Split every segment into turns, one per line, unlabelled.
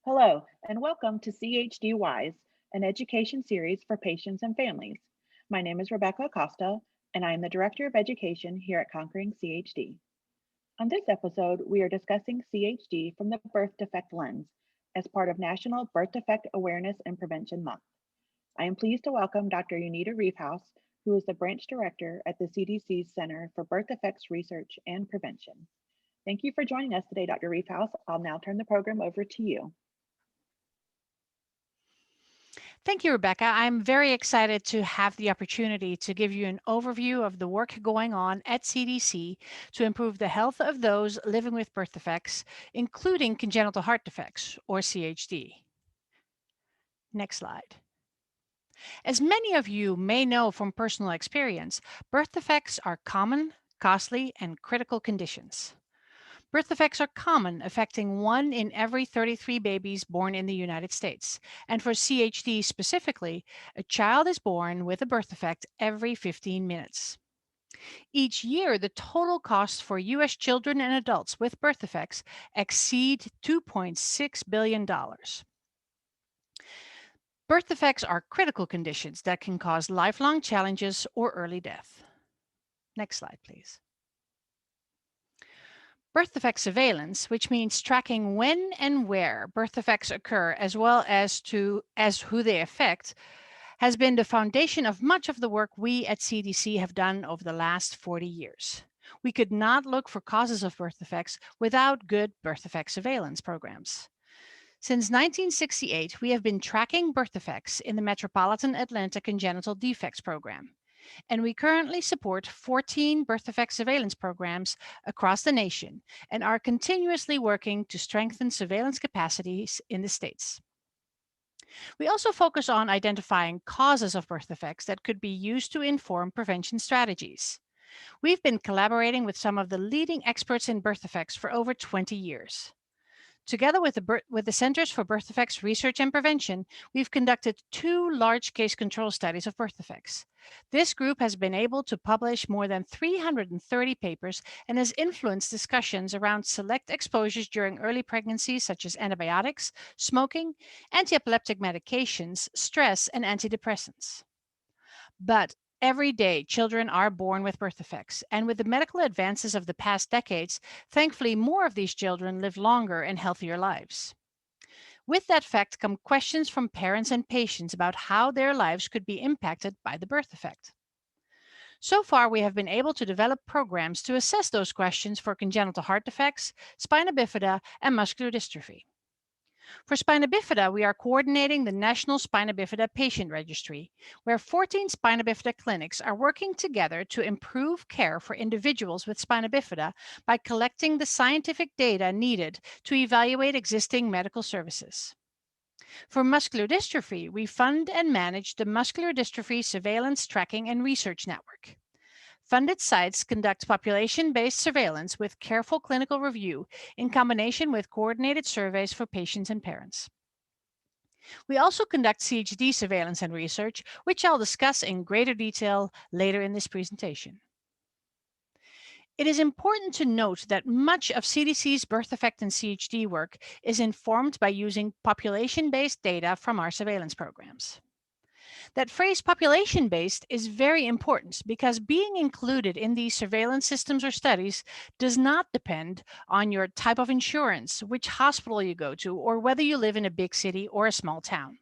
Hello, and welcome to CHD Wise, an education series for patients and families. My name is Rebecca Acosta, and I am the Director of Education here at Conquering CHD. On this episode, we are discussing CHD from the birth defect lens as part of National Birth Defect Awareness and Prevention Month. I am pleased to welcome Dr. Jennita Reefhuis, who is the Branch Director at the CDC's Center for Birth Defects Research and Prevention. Thank you for joining us today, Dr. Reefhuis. I'll now turn the program over to you.
Thank you, Rebecca. I'm very excited to have the opportunity to give you an overview of the work going on at CDC to improve the health of those living with birth defects, including congenital heart defects, or CHD. Next slide. As many of you may know from personal experience, birth defects are common, costly, and critical conditions. Birth defects are common, affecting 1 in every 33 babies born in the United States. And for CHD specifically, a child is born with a birth defect every 15 minutes. Each year, the total costs for U.S. children and adults with birth defects exceed $2.6 billion. Birth defects are critical conditions that can cause lifelong challenges or early death. Next slide, please. Birth defect surveillance, which means tracking when and where birth defects occur, as well as who they affect, has been the foundation of much of the work we at CDC have done over the last 40 years. We could not look for causes of birth defects without good birth defect surveillance programs. Since 1968, we have been tracking birth defects in the Metropolitan Atlanta Congenital Defects program, and we currently support 14 birth defect surveillance programs across the nation and are continuously working to strengthen surveillance capacities in the states. We also focus on identifying causes of birth defects that could be used to inform prevention strategies. We've been collaborating with some of the leading experts in birth defects for over 20 years. Together with the Centers for Birth Defects Research and Prevention, we've conducted 2 large case control studies of birth defects. This group has been able to publish more than 330 papers and has influenced discussions around select exposures during early pregnancies, such as antibiotics, smoking, anti-epileptic medications, stress, and antidepressants. But every day, children are born with birth defects, and with the medical advances of the past decades, thankfully, more of these children live longer and healthier lives. With that fact come questions from parents and patients about how their lives could be impacted by the birth defect. So far, we have been able to develop programs to assess those questions for congenital heart defects, spina bifida, and muscular dystrophy. For spina bifida, we are coordinating the National Spina Bifida Patient Registry, where 14 spina bifida clinics are working together to improve care for individuals with spina bifida by collecting the scientific data needed to evaluate existing medical services. For muscular dystrophy, we fund and manage the Muscular Dystrophy Surveillance Tracking and Research Network. Funded sites conduct population-based surveillance with careful clinical review in combination with coordinated surveys for patients and parents. We also conduct CHD surveillance and research, which I'll discuss in greater detail later in this presentation. It is important to note that much of CDC's birth defect and CHD work is informed by using population-based data from our surveillance programs. That phrase population-based is very important because being included in these surveillance systems or studies does not depend on your type of insurance, which hospital you go to, or whether you live in a big city or a small town.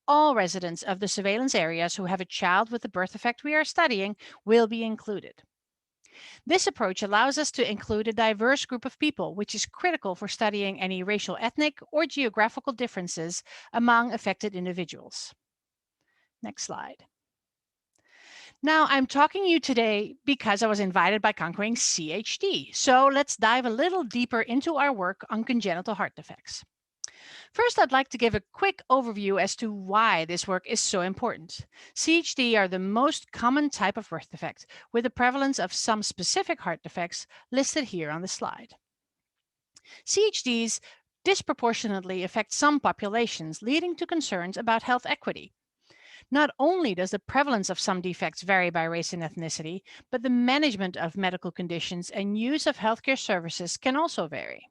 All residents of the surveillance areas who have a child with the birth defect we are studying will be included. This approach allows us to include a diverse group of people, which is critical for studying any racial, ethnic, or geographical differences among affected individuals. Next slide. Now, I'm talking to you today because I was invited by Conquering CHD. So let's dive a little deeper into our work on congenital heart defects. First, I'd like to give a quick overview as to why this work is so important. CHD are the most common type of birth defect, with a prevalence of some specific heart defects listed here on the slide. CHDs disproportionately affect some populations, leading to concerns about health equity. Not only does the prevalence of some defects vary by race and ethnicity, but the management of medical conditions and use of healthcare services can also vary.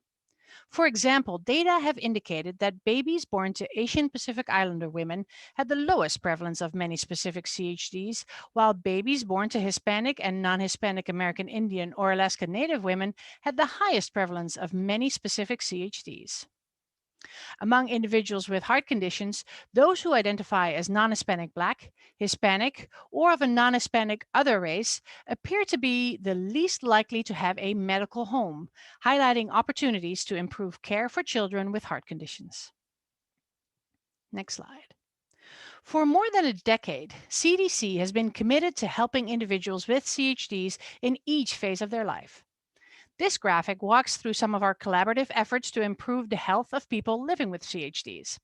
For example, data have indicated that babies born to Asian Pacific Islander women had the lowest prevalence of many specific CHDs, while babies born to Hispanic and non-Hispanic American Indian or Alaska Native women had the highest prevalence of many specific CHDs. Among individuals with heart conditions, those who identify as non-Hispanic Black, Hispanic, or of a non-Hispanic other race appear to be the least likely to have a medical home, highlighting opportunities to improve care for children with heart conditions. Next slide. For more than a decade, CDC has been committed to helping individuals with CHDs in each phase of their life. This graphic walks through some of our collaborative efforts to improve the health of people living with CHDs.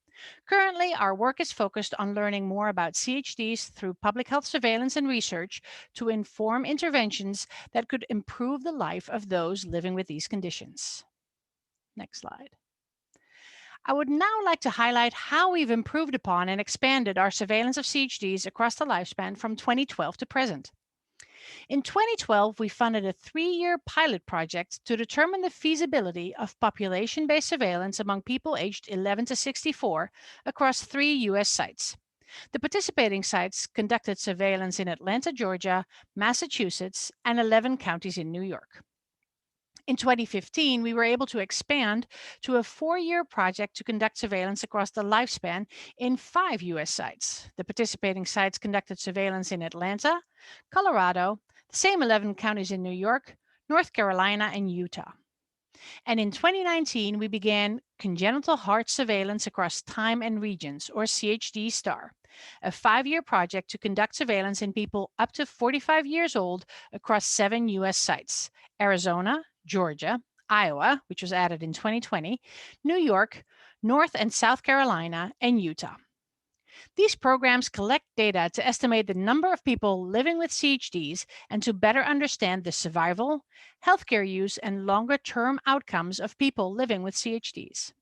Currently, our work is focused on learning more about CHDs through public health surveillance and research to inform interventions that could improve the life of those living with these conditions. Next slide. I would now like to highlight how we've improved upon and expanded our surveillance of CHDs across the lifespan from 2012 to present. In 2012, we funded a 3-year pilot project to determine the feasibility of population-based surveillance among people aged 11 to 64 across 3 U.S. sites. The participating sites conducted surveillance in Atlanta, Georgia, Massachusetts, and 11 counties in New York. In 2015, we were able to expand to a 4-year project to conduct surveillance across the lifespan in 5 U.S. sites. The participating sites conducted surveillance in Atlanta, Colorado, the same 11 counties in New York, North Carolina, and Utah. And in 2019, we began congenital heart surveillance across time and regions, or CHD STAR, a 5-year project to conduct surveillance in people up to 45 years old across 7 U.S. sites: Arizona, Georgia, Iowa, which was added in 2020, New York, North and South Carolina, and Utah. These programs collect data to estimate the number of people living with CHDs and to better understand the survival, healthcare use, and longer-term outcomes of people living with CHDs.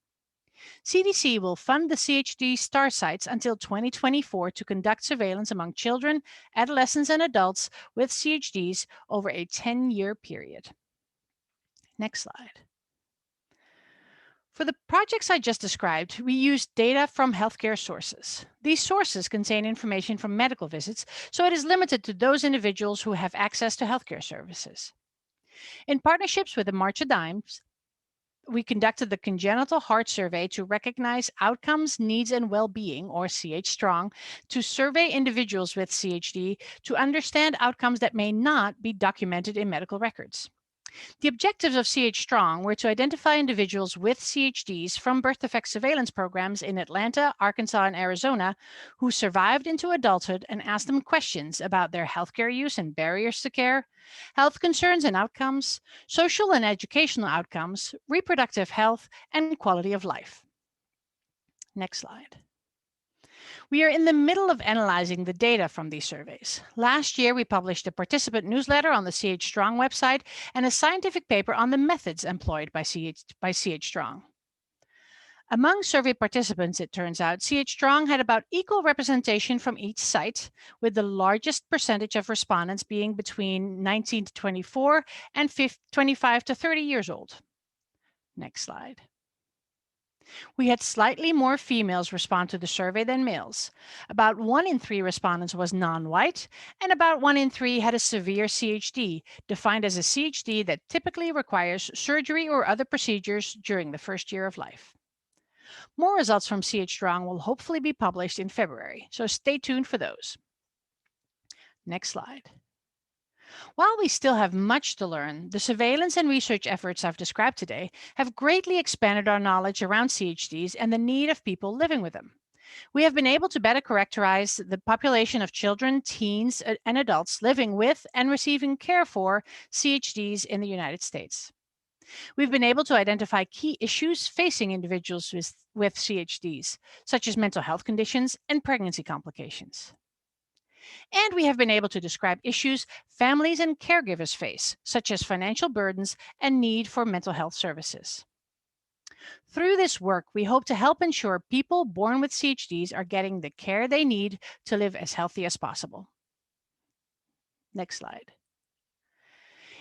CDC will fund the CHD STAR sites until 2024 to conduct surveillance among children, adolescents, and adults with CHDs over a 10-year period. Next slide. For the projects I just described, we used data from healthcare sources. These sources contain information from medical visits, so it is limited to those individuals who have access to healthcare services. In partnerships with the March of Dimes, we conducted the Congenital Heart Survey to recognize outcomes, needs, and well-being, or CH Strong, to survey individuals with CHD to understand outcomes that may not be documented in medical records. The objectives of CH Strong were to identify individuals with CHDs from birth defect surveillance programs in Atlanta, Arkansas, and Arizona who survived into adulthood and ask them questions about their healthcare use and barriers to care, health concerns and outcomes, social and educational outcomes, reproductive health, and quality of life. Next slide. We are in the middle of analyzing the data from these surveys. Last year, we published a participant newsletter on the CH Strong website and a scientific paper on the methods employed by CH Strong. Among survey participants, it turns out, CH Strong had about equal representation from each site, with the largest percentage of respondents being between 19 to 24 and 25 to 30 years old. Next slide. We had slightly more females respond to the survey than males. About 1 in 3 respondents was non-white, and about 1 in 3 had a severe CHD, defined as a CHD that typically requires surgery or other procedures during the first year of life. More results from CH Strong will hopefully be published in February, so stay tuned for those. Next slide. While we still have much to learn, the surveillance and research efforts I've described today have greatly expanded our knowledge around CHDs and the need of people living with them. We have been able to better characterize the population of children, teens, and adults living with and receiving care for CHDs in the United States. We've been able to identify key issues facing individuals with CHDs, such as mental health conditions and pregnancy complications. And we have been able to describe issues families and caregivers face, such as financial burdens and need for mental health services. Through this work, we hope to help ensure people born with CHDs are getting the care they need to live as healthy as possible. Next slide.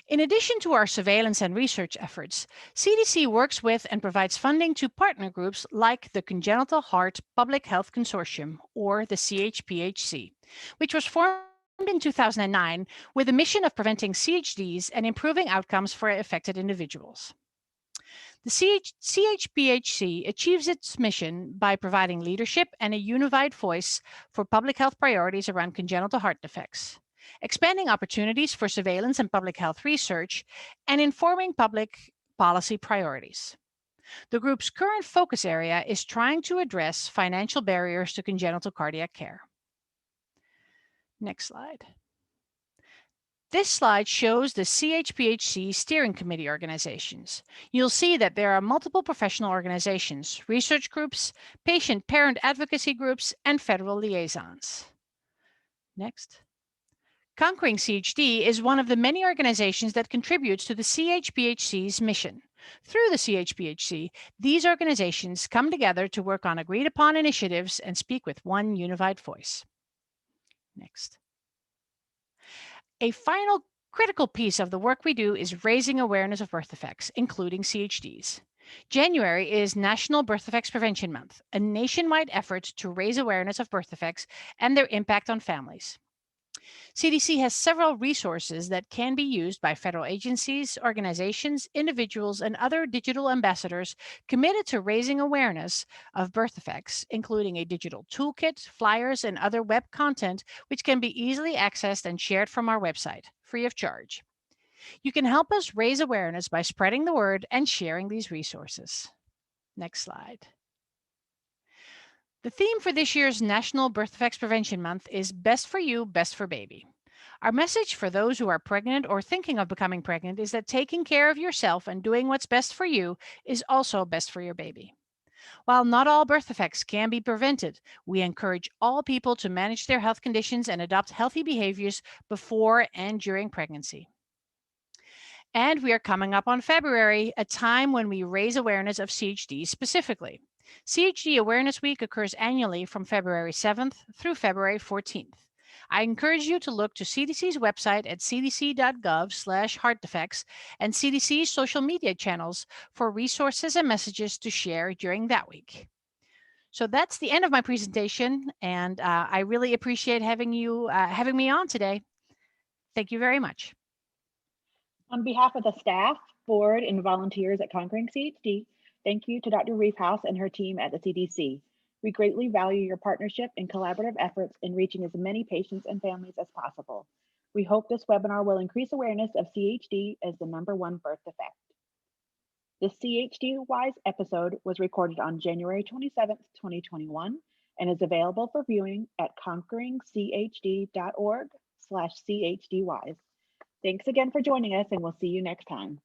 In addition to our surveillance and research efforts, CDC works with and provides funding to partner groups like the Congenital Heart Public Health Consortium, or the CHPHC, which was formed in 2009 with the mission of preventing CHDs and improving outcomes for affected individuals. The CHPHC achieves its mission by providing leadership and a unified voice for public health priorities around congenital heart defects, expanding opportunities for surveillance and public health research, and informing public policy priorities. The group's current focus area is trying to address financial barriers to congenital cardiac care. Next slide. This slide shows the CHPHC steering committee organizations. You'll see that there are multiple professional organizations, research groups, patient-parent advocacy groups, and federal liaisons. Next. Conquering CHD is one of the many organizations that contributes to the CHPHC's mission. Through the CHPHC, these organizations come together to work on agreed-upon initiatives and speak with one unified voice. Next. A final critical piece of the work we do is raising awareness of birth defects, including CHDs. January is National Birth Defects Prevention Month, a nationwide effort to raise awareness of birth defects and their impact on families. CDC has several resources that can be used by federal agencies, organizations, individuals, and other digital ambassadors committed to raising awareness of birth defects, including a digital toolkit, flyers, and other web content, which can be easily accessed and shared from our website, free of charge. You can help us raise awareness by spreading the word and sharing these resources. Next slide. The theme for this year's National Birth Defects Prevention Month is Best for You, Best for Baby. Our message for those who are pregnant or thinking of becoming pregnant is that taking care of yourself and doing what's best for you is also best for your baby. While not all birth defects can be prevented, we encourage all people to manage their health conditions and adopt healthy behaviors before and during pregnancy. And we are coming up on February, a time when we raise awareness of CHD specifically. CHD Awareness Week occurs annually from February 7th through February 14th. I encourage you to look to CDC's website at cdc.gov/heart defects and CDC's social media channels for resources and messages to share during that week. So that's the end of my presentation, and I really appreciate having me on today. Thank you very much.
On behalf of the staff, board, and volunteers at Conquering CHD, thank you to Dr. Reefhuis and her team at the CDC. We greatly value your partnership and collaborative efforts in reaching as many patients and families as possible. We hope this webinar will increase awareness of CHD as the #1 birth defect. The CHD Wise episode was recorded on January 27th, 2021, and is available for viewing at conqueringchd.org/CHDWise. Thanks again for joining us, and we'll see you next time.